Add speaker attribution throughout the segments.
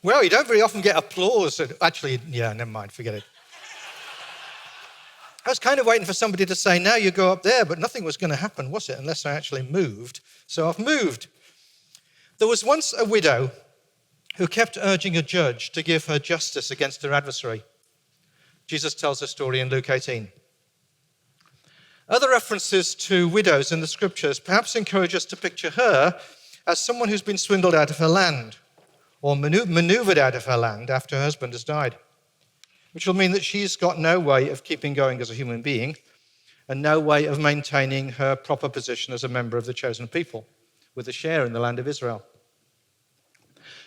Speaker 1: Well, you don't very often get applause. Actually, yeah, never mind, forget it. I was kind of waiting for somebody to say, now you go up there, but nothing was going to happen, was it, unless I actually moved. So I've moved. There was once a widow who kept urging a judge to give her justice against her adversary. Jesus tells the story in Luke 18. Other references to widows in the scriptures perhaps encourage us to picture her as someone who's been swindled out of her land, or maneuvered out of her land after her husband has died, which will mean that she's got no way of keeping going as a human being and no way of maintaining her proper position as a member of the chosen people with a share in the land of Israel.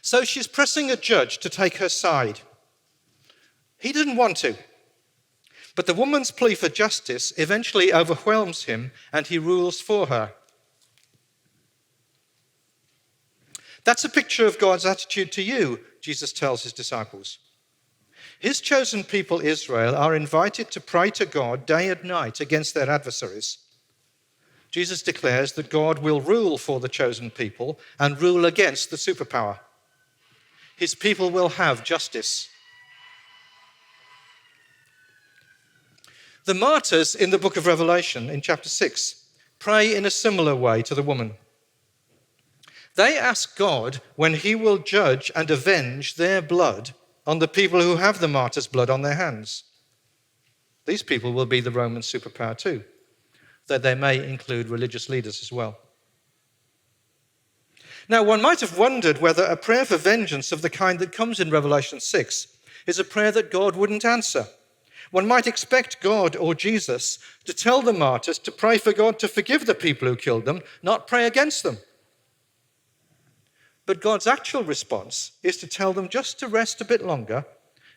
Speaker 1: So she's pressing a judge to take her side. He didn't want to, but the woman's plea for justice eventually overwhelms him and he rules for her. That's a picture of God's attitude to you, Jesus tells his disciples. His chosen people, Israel, are invited to pray to God day and night against their adversaries. Jesus declares that God will rule for the chosen people and rule against the superpower. His people will have justice. The martyrs in the book of Revelation, in chapter 6, pray in a similar way to the woman. They ask God when he will judge and avenge their blood on the people who have the martyr's blood on their hands. These people will be the Roman superpower too, though they may include religious leaders as well. Now, one might have wondered whether a prayer for vengeance of the kind that comes in Revelation 6 is a prayer that God wouldn't answer. One might expect God or Jesus to tell the martyrs to pray for God to forgive the people who killed them, not pray against them. But God's actual response is to tell them just to rest a bit longer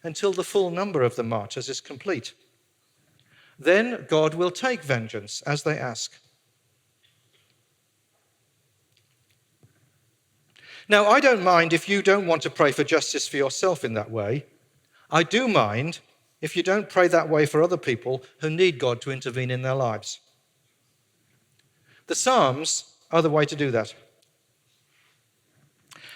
Speaker 1: until the full number of the martyrs is complete. Then God will take vengeance as they ask. Now, I don't mind if you don't want to pray for justice for yourself in that way. I do mind if you don't pray that way for other people who need God to intervene in their lives. The Psalms are the way to do that.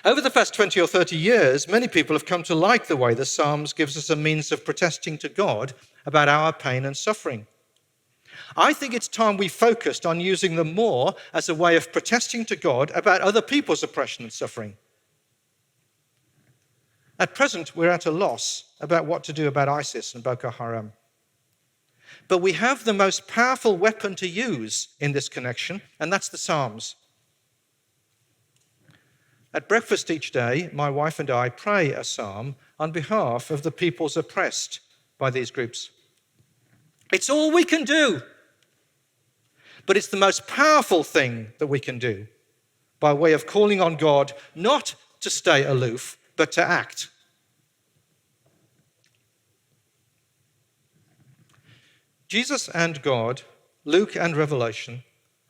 Speaker 1: Over the past 20 or 30 years, many people have come to like the way the Psalms gives us a means of protesting to God about our pain and suffering. I think it's time we focused on using them more as a way of protesting to God about other people's oppression and suffering. At present, we're at a loss about what to do about ISIS and Boko Haram. But we have the most powerful weapon to use in this connection, and that's the Psalms. At breakfast each day, my wife and I pray a psalm on behalf of the peoples oppressed by these groups. It's all we can do, but it's the most powerful thing that we can do by way of calling on God not to stay aloof, but to act. Jesus and God, Luke and Revelation,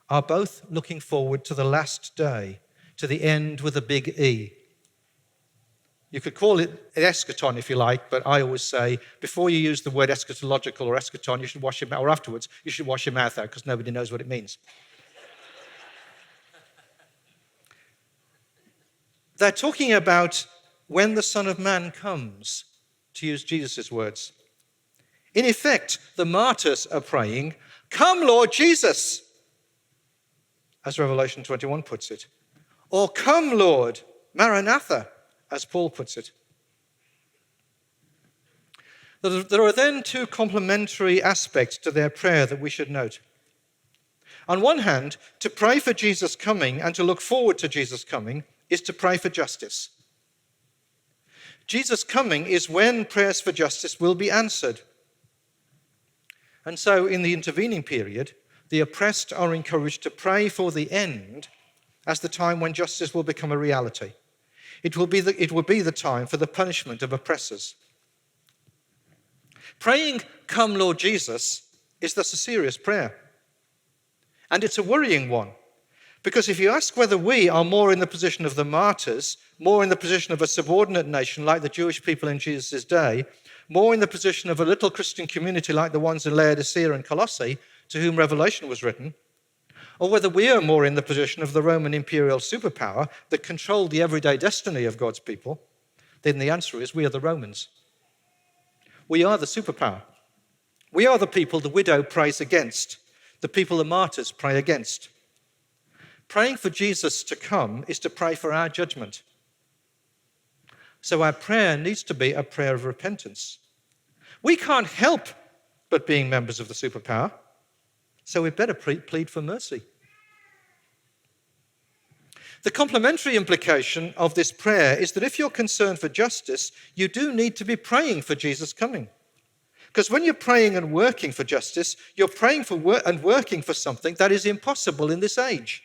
Speaker 1: are both looking forward to the last day, to the end with a big E. You could call it eschaton if you like, but I always say before you use the word eschatological or eschaton, you should wash your mouth, or afterwards, you should wash your mouth out because nobody knows what it means. They're talking about when the Son of Man comes, to use Jesus' words. In effect, the martyrs are praying, "Come, Lord Jesus," as Revelation 21 puts it. Or, "Come, Lord, Maranatha," as Paul puts it. There are then two complementary aspects to their prayer that we should note. On one hand, to pray for Jesus' coming and to look forward to Jesus' coming is to pray for justice. Jesus' coming is when prayers for justice will be answered. And so in the intervening period, the oppressed are encouraged to pray for the end as the time when justice will become a reality. It will be the time for the punishment of oppressors. Praying, "Come, Lord Jesus," is thus a serious prayer. And it's a worrying one, because if you ask whether we are more in the position of the martyrs, more in the position of a subordinate nation like the Jewish people in Jesus' day, more in the position of a little Christian community like the ones in Laodicea and Colossae, to whom Revelation was written, or whether we are more in the position of the Roman imperial superpower that controlled the everyday destiny of God's people, then the answer is we are the Romans. We are the superpower. We are the people the widow prays against, the people the martyrs pray against. Praying for Jesus to come is to pray for our judgment. So our prayer needs to be a prayer of repentance. We can't help but being members of the superpower, so we better plead for mercy. The complementary implication of this prayer is that if you're concerned for justice, you do need to be praying for Jesus' coming. Because when you're praying and working for justice, you're praying for and working for something that is impossible in this age.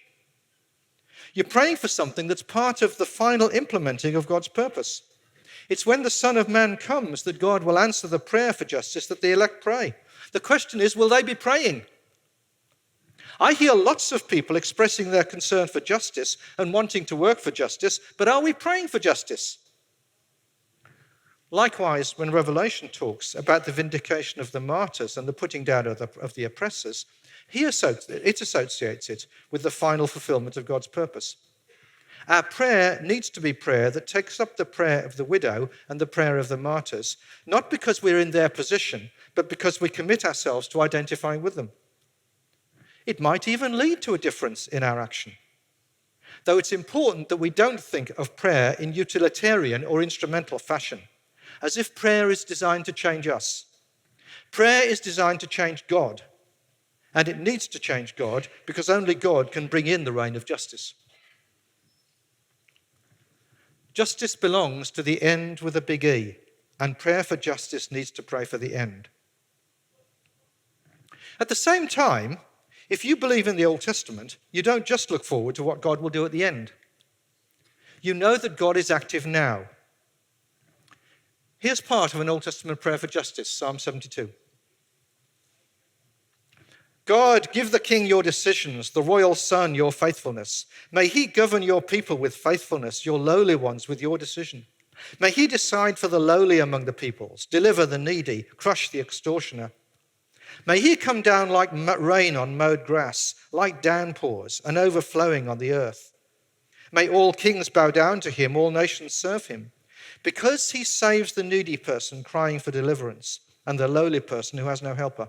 Speaker 1: You're praying for something that's part of the final implementing of God's purpose. It's when the Son of Man comes that God will answer the prayer for justice that the elect pray. The question is, will they be praying? I hear lots of people expressing their concern for justice and wanting to work for justice, but are we praying for justice? Likewise, when Revelation talks about the vindication of the martyrs and the putting down of the oppressors, it associates it with the final fulfillment of God's purpose. Our prayer needs to be prayer that takes up the prayer of the widow and the prayer of the martyrs, not because we're in their position, but because we commit ourselves to identifying with them. It might even lead to a difference in our action. Though it's important that we don't think of prayer in utilitarian or instrumental fashion, as if prayer is designed to change us. Prayer is designed to change God, and it needs to change God because only God can bring in the reign of justice. Justice belongs to the end with a big E, and prayer for justice needs to pray for the end. At the same time, if you believe in the Old Testament, you don't just look forward to what God will do at the end. You know that God is active now. Here's part of an Old Testament prayer for justice, Psalm 72. God, give the king your decisions, the royal son your faithfulness. May he govern your people with faithfulness, your lowly ones with your decision. May he decide for the lowly among the peoples, deliver the needy, crush the extortioner. May he come down like rain on mowed grass, like downpours, and overflowing on the earth. May all kings bow down to him, all nations serve him, because he saves the needy person crying for deliverance, and the lowly person who has no helper.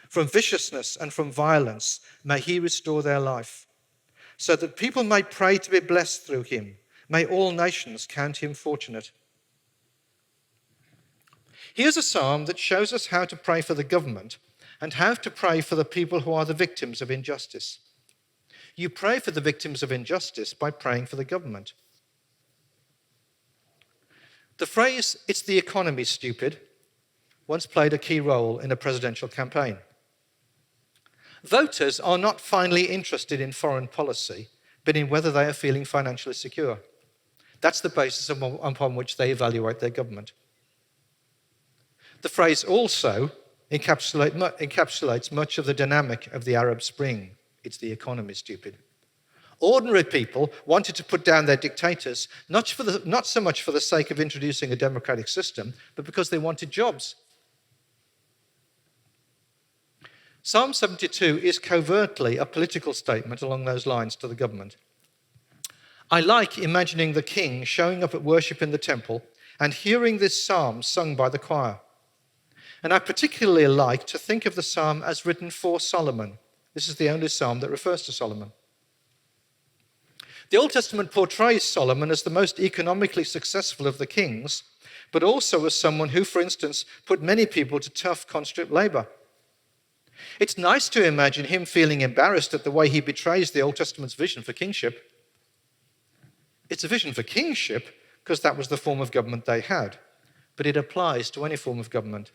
Speaker 1: From viciousness and from violence, may he restore their life, so that people may pray to be blessed through him. May all nations count him fortunate. Here's a psalm that shows us how to pray for the government and how to pray for the people who are the victims of injustice. You pray for the victims of injustice by praying for the government. The phrase, "it's the economy, stupid," once played a key role in a presidential campaign. Voters are not finally interested in foreign policy, but in whether they are feeling financially secure. That's the basis upon which they evaluate their government. The phrase also encapsulates much of the dynamic of the Arab Spring. It's the economy, stupid. Ordinary people wanted to put down their dictators, not so much for the sake of introducing a democratic system, but because they wanted jobs. Psalm 72 is covertly a political statement along those lines to the government. I like imagining the king showing up at worship in the temple and hearing this psalm sung by the choir. And I particularly like to think of the psalm as written for Solomon. This is the only psalm that refers to Solomon. The Old Testament portrays Solomon as the most economically successful of the kings, but also as someone who, for instance, put many people to tough conscript labor. It's nice to imagine him feeling embarrassed at the way he betrays the Old Testament's vision for kingship. It's a vision for kingship because that was the form of government they had, but it applies to any form of government.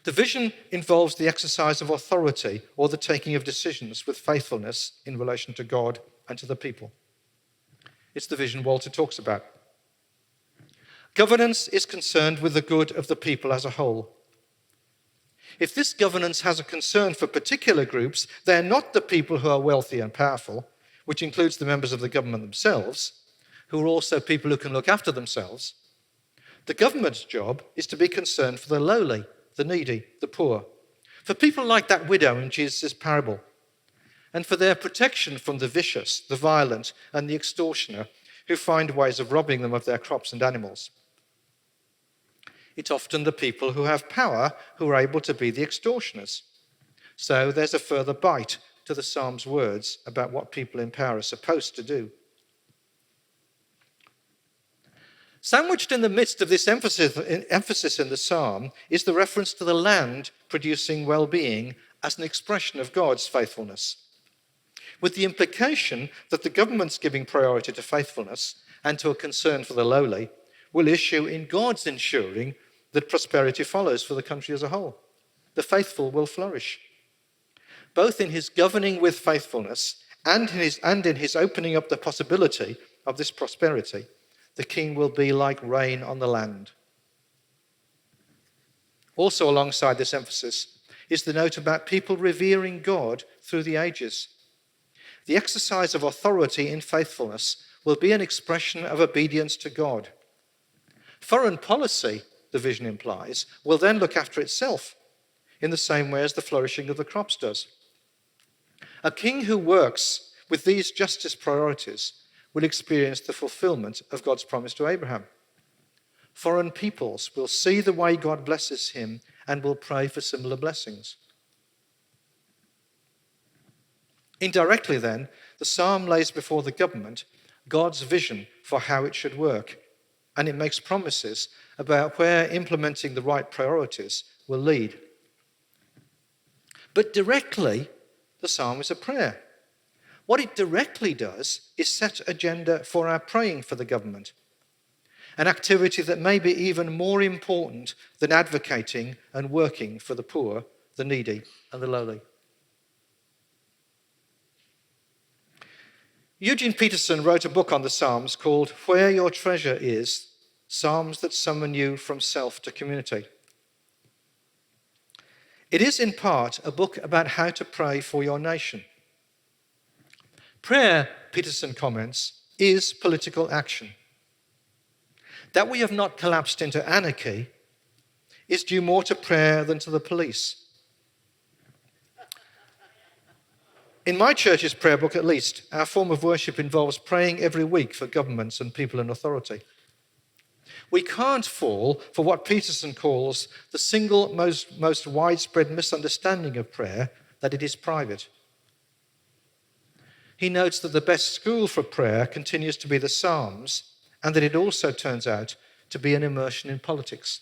Speaker 1: The vision involves the exercise of authority or the taking of decisions with faithfulness in relation to God and to the people. It's the vision Walter talks about. Governance is concerned with the good of the people as a whole. If this governance has a concern for particular groups, they're not the people who are wealthy and powerful, which includes the members of the government themselves, who are also people who can look after themselves. The government's job is to be concerned for the lowly, the needy, the poor, for people like that widow in Jesus' parable, and for their protection from the vicious, the violent, and the extortioner who find ways of robbing them of their crops and animals. It's often the people who have power who are able to be the extortioners. So there's a further bite to the Psalm's words about what people in power are supposed to do. Sandwiched in the midst of this emphasis in the Psalm is the reference to the land producing well-being as an expression of God's faithfulness, with the implication that the government's giving priority to faithfulness and to a concern for the lowly will issue in God's ensuring that prosperity follows for the country as a whole. The faithful will flourish. Both in his governing with faithfulness and in his opening up the possibility of this prosperity, the king will be like rain on the land. Also alongside this emphasis is the note about people revering God through the ages. The exercise of authority in faithfulness will be an expression of obedience to God. Foreign policy, the vision implies, will then look after itself in the same way as the flourishing of the crops does. A king who works with these justice priorities will experience the fulfillment of God's promise to Abraham. Foreign peoples will see the way God blesses him and will pray for similar blessings. Indirectly then, the psalm lays before the government God's vision for how it should work, and it makes promises about where implementing the right priorities will lead. But directly, the psalm is a prayer. What it directly does is set agenda for our praying for the government, an activity that may be even more important than advocating and working for the poor, the needy, and the lowly. Eugene Peterson wrote a book on the Psalms called Where Your Treasure Is, Psalms that Summon You from Self to Community. It is in part a book about how to pray for your nation. Prayer, Peterson comments, is political action. That we have not collapsed into anarchy is due more to prayer than to the police. In my church's prayer book, at least, our form of worship involves praying every week for governments and people in authority. We can't fall for what Peterson calls the single most widespread misunderstanding of prayer, that it is private. He notes that the best school for prayer continues to be the Psalms, and that it also turns out to be an immersion in politics.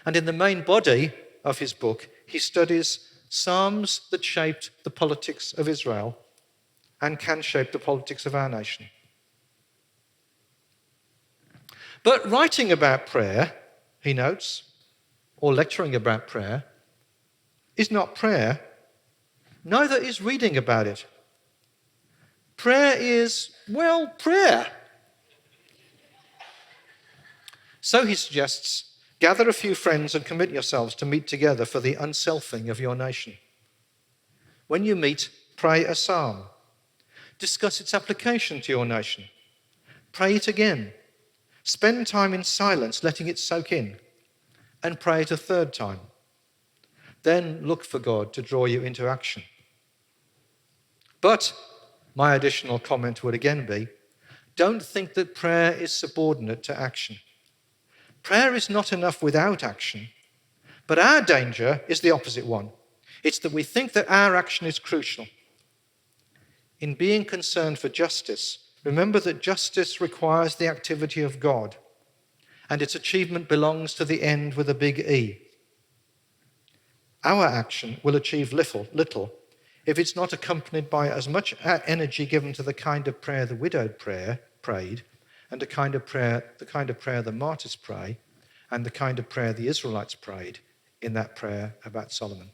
Speaker 1: And in the main body of his book, he studies Psalms that shaped the politics of Israel and can shape the politics of our nation. But writing about prayer, he notes, or lecturing about prayer, is not prayer. Neither is reading about it. Prayer is, well, prayer. So he suggests, gather a few friends and commit yourselves to meet together for the unselfing of your nation. When you meet, pray a psalm. Discuss its application to your nation. Pray it again. Spend time in silence, letting it soak in, and pray it a third time. Then look for God to draw you into action. But my additional comment would again be, don't think that prayer is subordinate to action. Prayer is not enough without action, but our danger is the opposite one. It's that we think that our action is crucial. In being concerned for justice, remember that justice requires the activity of God, and its achievement belongs to the end with a big E. Our action will achieve little if it's not accompanied by as much energy given to the kind of prayer the widowed prayed, and the kind of prayer the martyrs pray, and the kind of prayer the Israelites prayed in that prayer about Solomon.